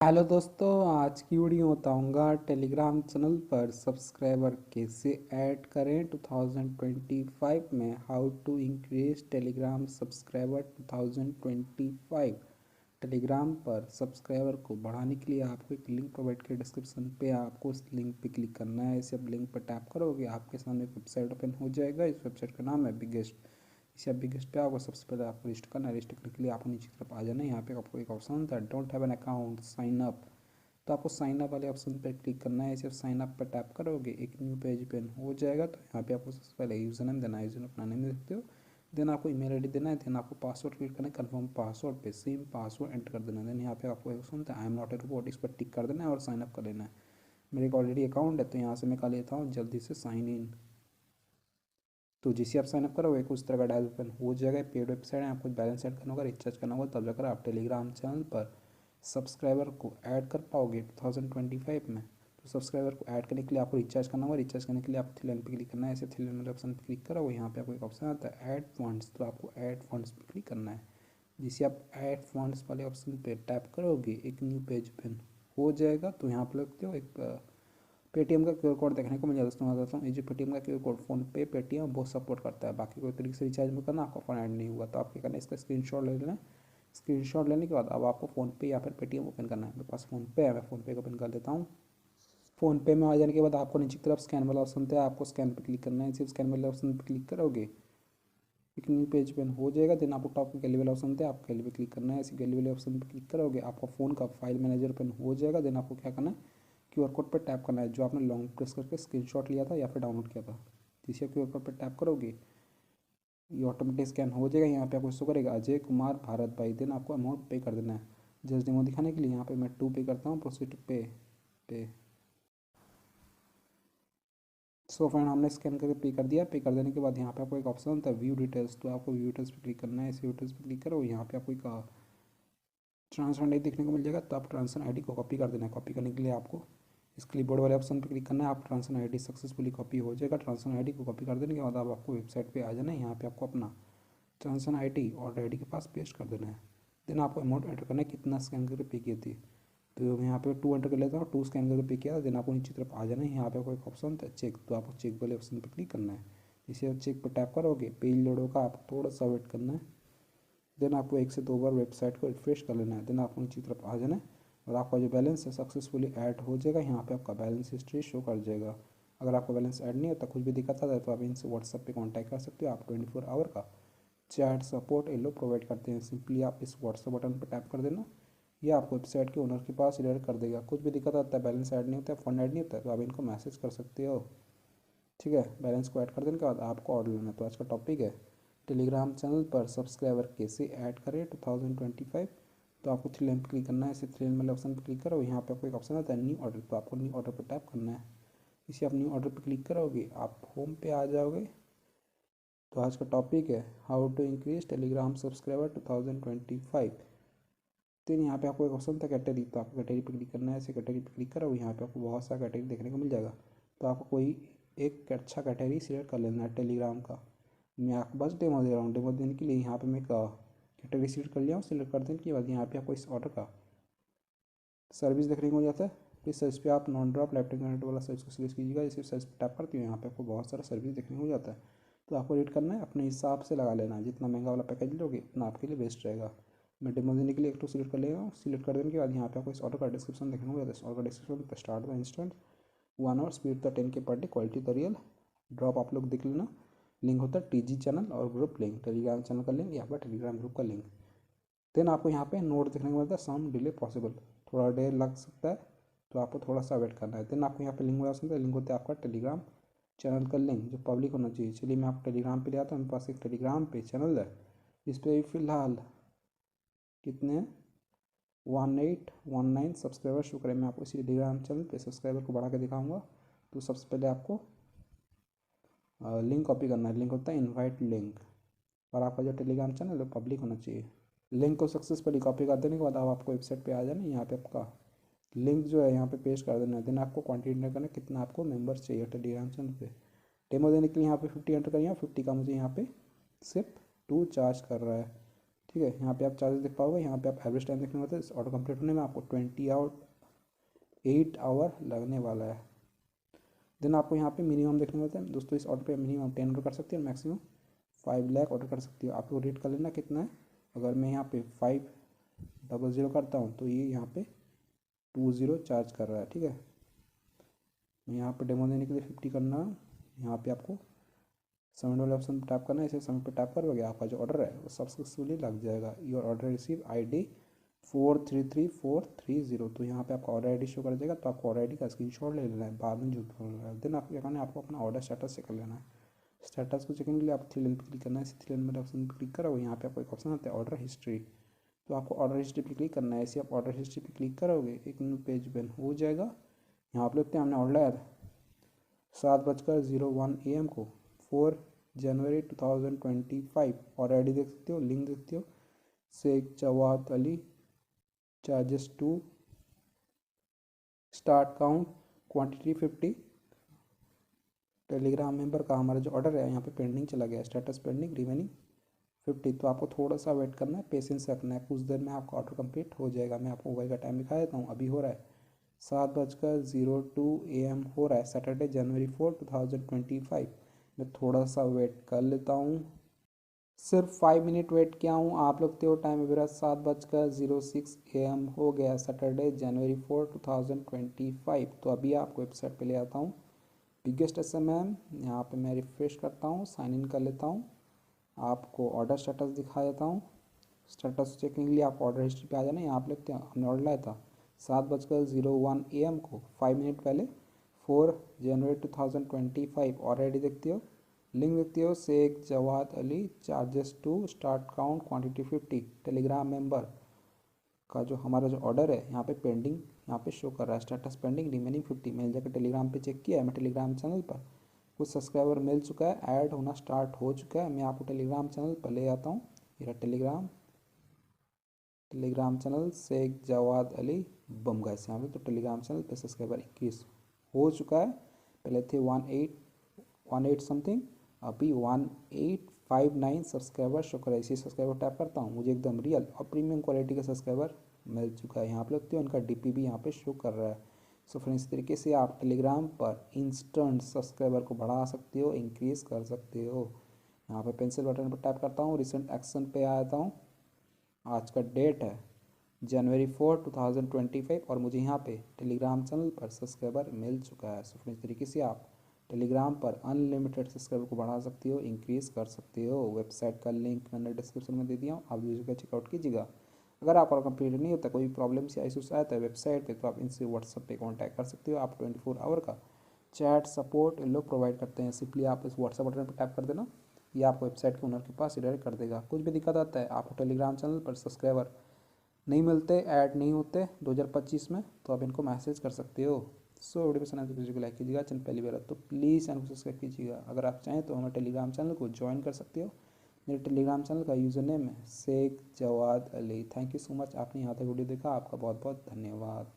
Hello दोस्तों, आज की वीडियो बताऊंगा टेलीग्राम चैनल पर सब्सक्राइबर कैसे ऐड करें 2025 में। How to increase Telegram subscriber 2025। Telegram पर सब्सक्राइबर को बढ़ाने के लिए आपको एक लिंक प्रोवाइड किया डिस्क्रिप्शन पे, आपको उस लिंक पे क्लिक करना है। इसे आप लिंक पर टैप करोगे आपके सामने एक वेबसाइट ओपन हो जाएगा। इस वेबसाइट का नाम है बिगेस्ट। इसे आप बिगेस्ट पे आपको सबसे पहले आपको रजिस्टर करना है। रजिस्टर करने के लिए आपको नीचे की तरफ आ जाना है। यहाँ पे आपको एक ऑप्शन होता है don't have an account sign up, तो आपको साइन अप वाले ऑप्शन पर क्लिक करना है। सिर्फ साइन अप पर टैप करोगे एक न्यू पेज ओपन हो जाएगा। तो यहाँ पे आपको सबसे पहले यूज़र नेम देना है, यूज़र नेम अपना नेम दे सकते हो। देन आपको ईमेल आईडी देना है। देन आपको पासवर्ड क्रिएट करना है। कन्फर्म पासवर्ड पे सेम पासवर्ड एंटर कर देना है। देन यहाँ पे आपको एक ऑप्शन होता है I am not a robot, इस पर टिक कर देना है और साइन अप कर लेना है। मेरे को ऑलरेडी अकाउंट है तो यहाँ से मैं कर लेता हूँ जल्दी से साइन इन। तो जैसे आप साइनअप करोगे कुछ तरह का डायल ओपन हो जाएगा। पेड वेबसाइट है, आपको बैलेंस ऐड करना होगा, रिचार्ज करना होगा, तब जाकर आप टेलीग्राम चैनल पर सब्सक्राइबर को ऐड कर पाओगे 2025 में। तो सब्सक्राइबर को ऐड करने के लिए आपको रिचार्ज करना होगा। रिचार्ज करने के लिए आप थ्री लाइन पर क्लिक करना है। ऐसे थ्री लाइन वाले ऑप्शन पर क्लिक करोगे यहाँ पे आपको एक ऑप्शन आता है ऐड फंड्स, तो आपको ऐड फंड्स पर क्लिक करना है। जिसे आप ऐड फंड्स वाले ऑप्शन पे टैप करोगे एक न्यू पेज ओपन हो जाएगा। तो यहाँ पर लगते हो एक पेटीएम का क्यूआर कोड देखने को मिल जाता है। दोस्तों मैं बताता हूँ, ये जो पेटीएम का क्यूआर कोड फोन पे पेटीएम बहुत सपोर्ट करता है। बाकी कोई तरीके से रिचार्ज में करना आपका फोन ऐड नहीं हुआ तो आप क्या करना है, इसका स्क्रीनशॉट ले लेना है। स्क्रीनशॉट लेने के बाद अब आपको फ़ोन पे या फिर पेटीएम ओपन करना है। मेरे पास फ़ोन पे है, मैं फ़ोन पे को ओपन कर देता हूँ। फ़ोन पे में आ जाने के बाद आपको नीचे की तरफ स्कैन वाला ऑप्शन था, आपको स्कैन पर क्लिक करना है। सिर्फ स्कैन वाले ऑप्शन पर क्लिक करोगे एक न्यू पेज ओपन हो जाएगा। देन आपको टॉप में गैलरी वाला ऑप्शन थे, आपको गैलरी पे क्लिक करना है। ऐसे गैलरी वाले ऑप्शन पर क्लिक करोगे आपका फ़ोन का फाइल मैनेजर ओपन हो जाएगा। देन आपको क्या करना है, क्यूआर कोड पर टैप करना है जो आपने लॉन्ग प्रेस करके स्क्रीनशॉट लिया था या फिर डाउनलोड किया था। जिसे क्यूआर कोड पर टैप करोगे ये ऑटोमेटिक स्कैन हो जाएगा। यहाँ पे आपको शो करेगा अजय कुमार भारत भाई। देन आपको अमाउंट पे कर देना है। जस्ट डेमो दिखाने के लिए यहाँ पे मैं 2 पे करता हूँ, प्रोसीड पे। सो फ्रेंड हमने स्कैन करके पे कर दिया। पे कर देने के बाद यहाँ पे आपको एक ऑप्शन होता है व्यू डिटेल्स, तो आपको व्यू डिटेल्स पे क्लिक करना है। इस व्यू डिटेल्स पे क्लिक करो, यहाँ पे आपको एक ट्रांसफर आई देखने को मिल जाएगा। तो आप ट्रांसफर आई को कॉपी कर देना है। कॉपी करने के लिए आपको इस क्लिपबोर्ड वाले ऑप्शन पर क्लिक करना है। आप ट्रांसफर आई सक्सेसफुली कॉपी हो जाएगा। ट्रांसफर आई को कॉपी कर देने के बाद आप आपको वेबसाइट पर आ जाना है। यहाँ पे आपको अपना ट्रांसफर आई और आई के पास पेस्ट कर देना है। देन आपको अमाउंट एंटर करना है कितना स्कैन करके पे की थी। तो मैं यहाँ पे 2 एंटर कर लेता हूँ, 2 स्कैन करके पे किया। देन आपको नीचे तरफ आ जाना है। यहाँ पे आपको एक ऑप्शन होता है चेक, तो आपको चेक वाले ऑप्शन पर क्लिक करना है। इसे आप चेक पर टैप करोगे पेज लोड होगा, आपको थोड़ा सा वेट करना है। देन आपको 1 से 2 बार वेबसाइट को रिफ्रेश कर लेना है। देन आपको नीचे तरफ आ जाना है और आपका जो बैलेंस है सक्सेसफुली ऐड हो जाएगा। यहाँ पे आपका बैलेंस हिस्ट्री शो कर जाएगा। अगर आपका बैलेंस ऐड नहीं होता, कुछ भी दिक्कत आता है तो आप इनसे व्हाट्सएप पे कांटेक्ट कर सकते हो। आप 24 आवर का चैट सपोर्ट ये लोग प्रोवाइड करते हैं। सिंपली आप इस व्हाट्सएप बटन पर टैप कर देना, ये आपको वेबसाइट के ओनर के पास रिडायरेक्ट कर देगा। कुछ भी दिक्कत आता है, बैलेंस ऐड नहीं होता है, फंड ऐड नहीं होता है, तो आप इनको मैसेज कर सकते हो। ठीक है, बैलेंस को ऐड कर देने के बाद आपको ऑर्डर लेना है। तो आज का टॉपिक है टेलीग्राम चैनल पर सब्सक्राइबर कैसे ऐड करें 2025। तो आपको थ्री लाइन पर क्लिक करना है। इसे थ्री लाइन वाले ऑप्शन पर क्लिक करो, यहाँ पे आपको एक ऑप्शन आता है न्यू ऑर्डर, तो आपको न्यू ऑर्डर पर टैप करना है। इसे आप न्यू ऑर्डर पर क्लिक करोगे आप होम पे आ जाओगे। तो आज का टॉपिक है how to increase Telegram subscriber 2025। तो यहाँ पे आपको एक ऑप्शन था कैटेगरी, तो आपको कैटेगरी पे क्लिक करना है। ऐसे कैटेगरी पे क्लिक करो, यहाँ पे आपको बहुत सारा कैटेगरी देखने को मिल जाएगा। तो आपको कोई एक अच्छा कैटेगरी सिलेक्ट कर लेना है टेलीग्राम का। मैं आपको बस डेमो दे रहा हूँ। डेमो देने के लिए यहाँ पे मैं कैटेगरी सिलेक्ट कर लिया हूँ। सिलेक्ट कर देने के बाद यहाँ पे आपको इस ऑर्डर का सर्विस देखने को मिल जाता है। तो इस सर्विस पे आप नॉन ड्रॉप लैपटॉप इंटरनेट वाला सर्विस को सिलेक्ट कीजिएगा। इसी सर्विस पे टैप करती हूँ, यहाँ पे आपको बहुत सारा सर्विस देखने को मिल जाता है। तो आपको रेट करना है, अपने हिसाब से लगा लेना है। जितना महंगा वाला पैकेज लोगे उतना आपके लिए बेस्ट रहेगा। मैं डेमो देने के लिए एक तो सिलेक्ट कर लेगा। सिलेक्ट कर देने के बाद यहाँ पे आपको इस ऑर्डर का डिस्क्रिप्शन देखने को मिल जाता है। इस ऑर्डर का description start the instant 1 our speed the 10K per day quality the real drop आप लोग देख लेना। लिंक होता है टीजी चैनल और ग्रुप लिंक, टेलीग्राम चैनल का लिंक या फिर टेलीग्राम ग्रुप का लिंक। देन आपको यहाँ पे नोट देखने को मिलता है सम डिले पॉसिबल, थोड़ा देर लग सकता है तो आपको थोड़ा सा वेट करना है। देन आपको यहाँ पे लिंक वाला ऑप्शन है, लिंक होता है आपका टेलीग्राम चैनल का लिंक जो पब्लिक होना चाहिए। चलिए मैं आपको टेलीग्राम पे ले आता हूँ। मेरे पास एक टेलीग्राम पे चैनल है, इस पर फिलहाल कितने 1819 सब्सक्राइबर शो करें। मैं आपको इसी टेलीग्राम चैनल पे सब्सक्राइबर को बढ़ा के दिखाऊंगा। तो सबसे पहले आपको लिंक कॉपी करना है। लिंक होता है इनवाइट लिंक, और आपका जो टेलीग्राम चैनल है पब्लिक होना चाहिए। लिंक को सक्सेसफुली कॉपी कर देने के बाद आप आपको वेबसाइट पे आ जाना। यहाँ पे आपका लिंक जो है यहाँ पे पेस्ट कर देना है। देन आपको क्वांटिटी एंटर करना है, कितना आपको मेंबर्स चाहिए टेलीग्राम चैनल पे। डेमो देने के लिए यहाँ पे 50 एंटर करिए। 50 का मुझे यहाँ पे सिर्फ 2 चार्ज कर रहा है। ठीक है। यहाँ पे आप चार्जेस देख पाओगे, यहाँ पे आप एवरेज टाइम देखने होता है। इस ऑर्डर कंप्लीट होने में आपको 8 आवर लगने वाला है। देन आपको यहाँ पे मिनिमम देखने होता है दोस्तों। इस ऑर्डर पे मिनिमम 10 ऑर्डर कर सकते हो, मैक्सिमम 5 लाख ऑर्डर कर सकती हो। आपको रेट कर लेना कितना है। अगर मैं यहाँ पे 500 करता हूँ तो ये यहाँ पे 20 चार्ज कर रहा है। ठीक है, मैं यहाँ पे डेमो देने के लिए 50 करना। यहाँ पे आपको सबमिट वाले ऑप्शन पर टैप करना है। इसे सबमिट पे टैप करोगे, आपका जो ऑर्डर है वो सक्सेसफुली लग जाएगा। Your order receive ID 433430। तो यहाँ पे आपका ऑर्डर ID शो कर जाएगा। तो आपको ऑर्डर ID का स्क्रीनशॉट ले लेना है, बाद में जो लेना है। देन आपको क्या करना है, आपको अपना ऑर्डर स्टेटस चेक कर लेना है। स्टेटस को चेक करने के लिए आप 3 लाइन पर क्लिक करना है। इसी 3 लाइन वाले ऑप्शन पर क्लिक करोगे, यहाँ पे आपको एक ऑप्शन आता है ऑर्डर हिस्ट्री। तो आपको ऑर्डर हिस्ट्री पर क्लिक करना है। ऐसे आप ऑर्डर हिस्ट्री पर क्लिक करोगे, एक न्यू पेज ओपन हो जाएगा। यहाँ आप लिखते हैं हमने ऑर्डर आया था 7:01 AM को 4 जनवरी 2025। और ID देख सकते हो, लिंक देख सकते हो, Sheikh Jawad Ali, charges two, start count, quantity 50। Telegram member का हमारा जो ऑर्डर है यहाँ पे पेंडिंग चला गया, स्टेटस पेंडिंग, रिमेनिंग 50। तो आपको थोड़ा सा वेट करना है, पेशेंस रखना है, कुछ देर में आपका ऑर्डर कंप्लीट हो जाएगा। मैं आपको मोबाइल का टाइम दिखा देता हूँ। अभी हो रहा है 7:02 AM हो रहा है, सैटरडे January 4, 2025। मैं थोड़ा सा वेट कर लेता हूँ, सिर्फ 5 मिनट वेट किया हूँ। आप लोग तो टाइम मेरा 7:06 AM हो गया, सैटरडे January 4, 2025। तो अभी आपको वेबसाइट पे ले आता हूँ, बिगेस्ट SMM। यहाँ पे मैं रिफ्रेश करता हूँ, साइन इन कर लेता हूँ, आपको ऑर्डर स्टेटस दिखा देता हूँ। स्टेटस चेक करने के लिए आप ऑर्डर हिस्ट्री पे आ जाना। यहाँ पे लिखते हैं हमने ऑर्डर लाया था 7:01 AM को 5 मिनट पहले, 4 जनवरी 2025। और ID देखते हो, लिंक देखते हो, Sheikh Jawad Ali, charges two, start count, quantity 50। Telegram member का जो हमारा जो ऑर्डर है यहाँ पे पेंडिंग, यहाँ पे शो कर रहा है, स्टेटस पेंडिंग, रिमेनिंग 50। मैंने जाकर टेलीग्राम पे चेक किया है, मैं टेलीग्राम चैनल पर कुछ सब्सक्राइबर मिल चुका है, ऐड होना स्टार्ट हो चुका है। मैं आपको टेलीग्राम चैनल पर ले आता हूँ। मेरा टेलीग्राम चैनल शेख जवाद अली बम गाइस यहाँ पे। तो टेलीग्राम चैनल पे सब्सक्राइबर 21 हो चुका है। पहले थे 18 समथिंग, अभी 1859 सब्सक्राइबर शो कर रहा है। इसी सब्सक्राइबर टैप करता हूँ, मुझे एकदम रियल और प्रीमियम क्वालिटी का सब्सक्राइबर मिल चुका है। यहाँ पे लगते हो उनका DP भी यहाँ पे शो कर रहा है। सो फ्रेंड्स, इस तरीके से आप टेलीग्राम पर इंस्टेंट सब्सक्राइबर को बढ़ा सकते हो, इंक्रीज़ कर सकते हो। यहाँ पे पेंसिल बटन पर टैप करता हूँ, रिसेंट एक्शन पे आ जाता हूँ। आज का डेट है January 4, 2025 और मुझे यहाँ पे टेलीग्राम चैनल पर सब्सक्राइबर मिल चुका है। सो फ्रेंड्स, तरीके से आप टेलीग्राम पर अनलिमिटेड सब्सक्राइबर को बढ़ा सकते हो, इंक्रीज़ कर सकते हो। वेबसाइट का लिंक मैंने डिस्क्रिप्शन में दे दिया हूँ, आप वीडियो का चेकआउट कीजिएगा। अगर आपका कंप्लीट नहीं होता, कोई प्रॉब्लम या इशूज आता है वेबसाइट पे, तो आप इनसे व्हाट्सएप पे कांटेक्ट कर सकते हो। आप 24 आवर का चैट सपोर्ट इन लोग प्रोवाइड करते हैं। सिंपली आप इस व्हाट्सएप बटन पर टैप कर देना, ये आपको वेबसाइट के ओनर के पास डायरेक्ट कर देगा। कुछ भी दिक्कत आता है, आपको टेलीग्राम चैनल पर सब्सक्राइबर नहीं मिलते, ऐड नहीं होते 2025 में, तो आप इनको मैसेज कर सकते हो। सो वीडियो पसंद आए तो वीडियो को लाइक कीजिएगा। चैनल पहली बार तो प्लीज़ चैनल को सब्सक्राइब कीजिएगा। अगर आप चाहें तो हमारे टेलीग्राम चैनल को ज्वाइन कर सकते हो। मेरे टेलीग्राम चैनल का यूज़र नेम है Sheikh Jawad Ali. Thank you so much, आपने यहाँ तक वीडियो देखा, आपका बहुत बहुत धन्यवाद।